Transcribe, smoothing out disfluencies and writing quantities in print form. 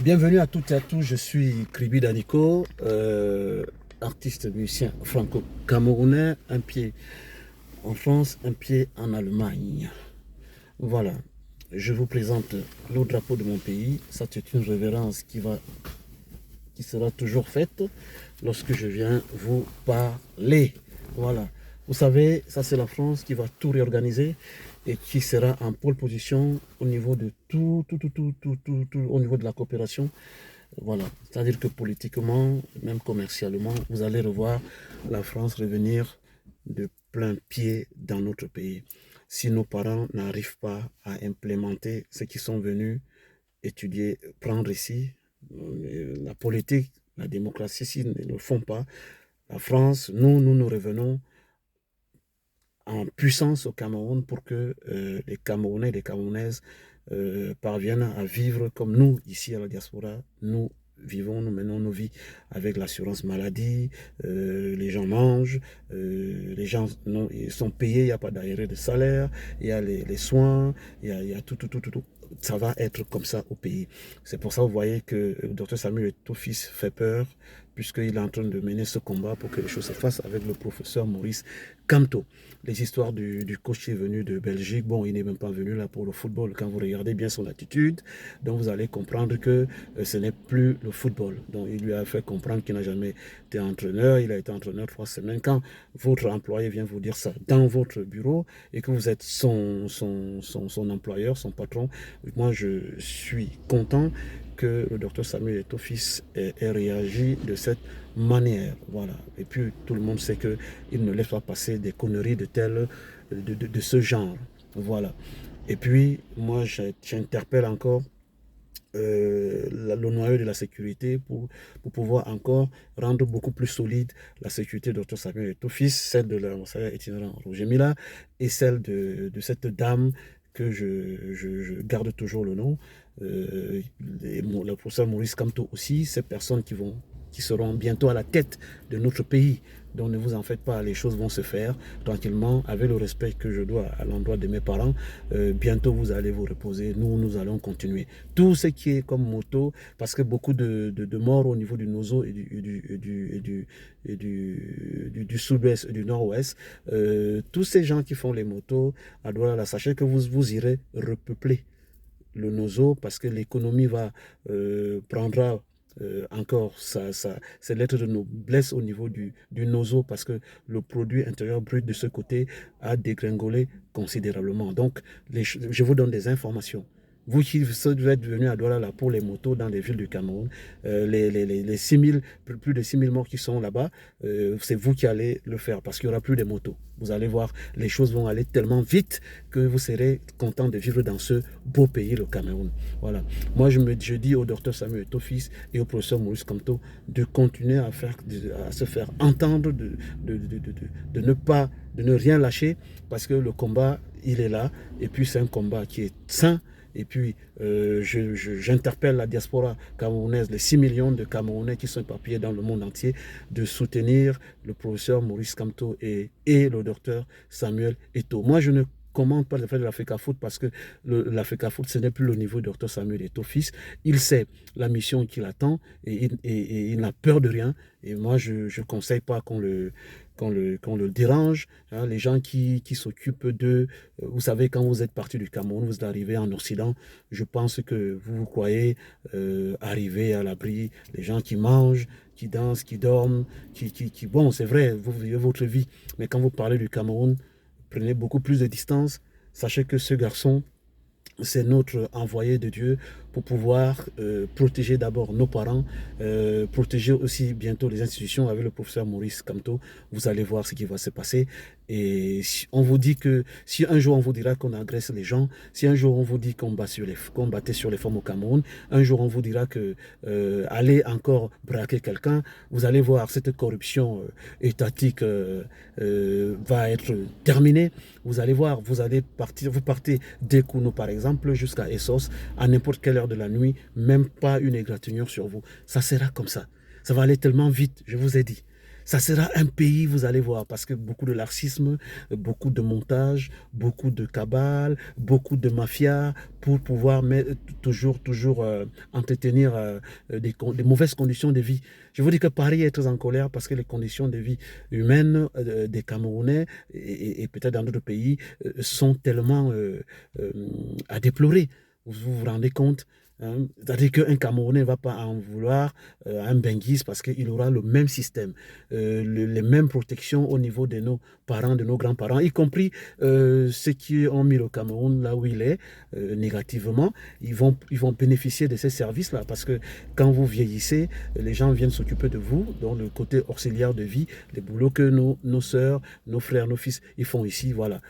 Bienvenue à toutes et à tous, je suis Kribi Daniko, artiste musicien franco-camerounais, un pied en France, un pied en Allemagne. Voilà, je vous présente le drapeau de mon pays. Ça, c'est une révérence qui sera toujours faite lorsque je viens vous parler. Voilà, vous savez, ça c'est la France qui va tout réorganiser et qui sera en pole position au niveau de tout, au niveau de la coopération. Voilà, c'est-à-dire que politiquement, même commercialement, vous allez revoir la France revenir de plein pied dans notre pays. Si nos parents n'arrivent pas à implémenter ce qu'ils sont venus étudier, prendre ici, la politique, la démocratie, s'ils ne le font pas, la France, nous revenons en puissance au Cameroun pour que les Camerounais et les Camerounaises parviennent à vivre comme nous, ici à la diaspora, nous menons nos vies avec l'assurance maladie, les gens mangent, les gens non, ils sont payés, il n'y a pas d'arrêt de salaire, il y a les soins, il y a tout. Ça va être comme ça au pays. C'est pour ça que vous voyez que le docteur Samuel Eto'o-Fils fait peur, puisqu'il est en train de mener ce combat pour que les choses se fassent avec le professeur Maurice Kamto. Les histoires du coach qui est venu de Belgique, bon, il n'est même pas venu là pour le football. Quand vous regardez bien son attitude, donc vous allez comprendre que ce n'est plus le football. Donc il lui a fait comprendre qu'il n'a jamais été entraîneur. Il a été entraîneur 3 semaines. Quand votre employé vient vous dire ça dans votre bureau et que vous êtes son employeur, son patron, moi je suis content que le docteur Samuel Eto'o-Fils ait réagi de cette manière. Voilà. Et puis tout le monde sait qu'il ne laisse pas passer des conneries de ce genre. Voilà. Et puis moi j'interpelle encore le noyau de la sécurité pour pouvoir encore rendre beaucoup plus solide la sécurité de Dr Samuel Eto'o-Fils, celle de l'ambassadeur itinérant Roger Mila et celle de cette dame que je garde toujours le nom, le professeur Maurice Kamto aussi, ces personnes qui seront bientôt à la tête de notre pays. Donc ne vous en faites pas, les choses vont se faire tranquillement, avec le respect que je dois à l'endroit de mes parents. Bientôt vous allez vous reposer, nous allons continuer. Tout ce qui est comme moto, parce que beaucoup de morts au niveau du Nozo et du sud-ouest et du nord-ouest, tous ces gens qui font les motos, à Douala, sachez que vous irez repeupler le Nozo parce que l'économie prendra encore ses lettres de noblesse au niveau du Nozo parce que le produit intérieur brut de ce côté a dégringolé considérablement. Donc, je vous donne des informations. Vous qui êtes venu à Douala là, pour les motos dans les villes du Cameroun, les 6 000, plus de 6 000 morts qui sont là-bas, c'est vous qui allez le faire parce qu'il n'y aura plus de motos. Vous allez voir, les choses vont aller tellement vite que vous serez content de vivre dans ce beau pays, le Cameroun. Voilà. Moi, je dis au docteur Samuel Eto'o-Fils et au professeur Maurice Kamto de continuer à se faire entendre, de ne rien lâcher parce que le combat, il est là. Et puis, c'est un combat qui est sain. Et puis, j'interpelle la diaspora camerounaise, les 6 millions de Camerounais qui sont éparpillés dans le monde entier, de soutenir le professeur Maurice Kamto et le docteur Samuel Eto'o. Moi, je ne commande pas le fait de l'Africa Foot parce que l'Africa Foot, ce n'est plus le niveau du docteur Samuel Eto'o-Fils. Il sait la mission qu'il attend et il n'a peur de rien. Et moi, je ne conseille pas qu'on le dérange. Hein, les gens qui s'occupent de... vous savez, quand vous êtes parti du Cameroun, vous êtes arrivé en Occident, je pense que vous croyez arriver à l'abri. Les gens qui mangent, qui dansent, qui dorment, bon, c'est vrai, vous vivez votre vie. Mais quand vous parlez du Cameroun, prenez beaucoup plus de distance. Sachez que ce garçon, c'est notre envoyé de Dieu pour pouvoir protéger d'abord nos parents, protéger aussi bientôt les institutions avec le professeur Maurice Kamto. Vous allez voir ce qui va se passer. Et si on vous dit que, si un jour on vous dira qu'on agresse les gens, si un jour on vous dit qu'on battait sur les femmes au Cameroun, un jour on vous dira que allez encore braquer quelqu'un, vous allez voir cette corruption étatique va être terminée. Vous allez voir, vous partez d'Ekounou par exemple jusqu'à Essos à n'importe quelle heure de la nuit, même pas une égratignure sur vous. Ça sera comme ça. Ça va aller tellement vite, je vous ai dit. Ça sera un pays, vous allez voir, parce que beaucoup de laxisme, beaucoup de montage, beaucoup de cabale, beaucoup de mafia pour pouvoir toujours entretenir des mauvaises conditions de vie. Je vous dis que Paris est très en colère parce que les conditions de vie humaines des Camerounais et peut-être dans d'autres pays sont tellement euh, à déplorer. Vous vous rendez compte? Hein? C'est-à-dire qu'un Camerounais ne va pas en vouloir à un Benguise parce qu'il aura le même système, les mêmes protections au niveau de nos parents, de nos grands-parents, y compris ceux qui ont mis le Cameroun là où il est, négativement, ils vont bénéficier de ces services-là parce que quand vous vieillissez, les gens viennent s'occuper de vous, donc le côté auxiliaire de vie, les boulots que nos sœurs, nos frères, nos fils, ils font ici, voilà.